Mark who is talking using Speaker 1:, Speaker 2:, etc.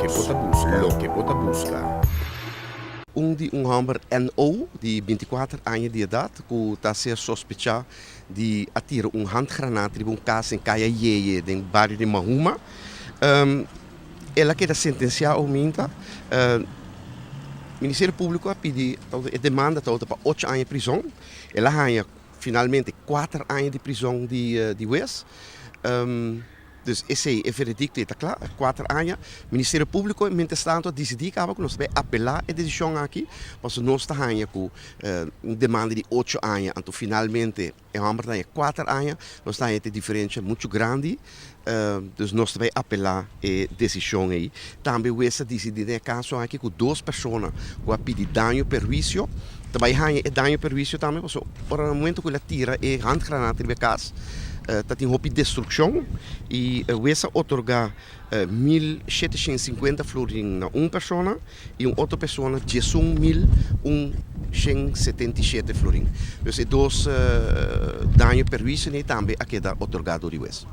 Speaker 1: Lo que bota busca. Um homem NO de 24 anos de idade que está a ser suspeitado de atirar handgranate de casa em Caia Yeye, no bairro de Mahuma. Ela queda sentenciada ao minta. O Ministério Público pediu a demanda para 8 anos de prisão. Ela ganha finalmente 4 anos de prisão de West. Dus esse é veredicto, está claro, 4 anos. O Ministério Público, entretanto, decidiu que nós vamos apelar a decisão aqui, porque nós estamos com uma demanda de 8 anos. Então, finalmente, é uma 4 anos, nós temos uma diferença muito grande. Dus nós vamos apelar a decisão aí. Também, o ESA decidiu, no caso aqui, com 2 pessoas que pedem dano e perjuízo. Também há dano e perjuízo também, porque, por o momento que ela tira a handgranate de casa, tem roupa de destruição e o ESA otorga 1.750 florins a uma pessoa e uma outra pessoa 18.177 florins. Então, dois danos e perjuízos também a queda otorgado do ESA.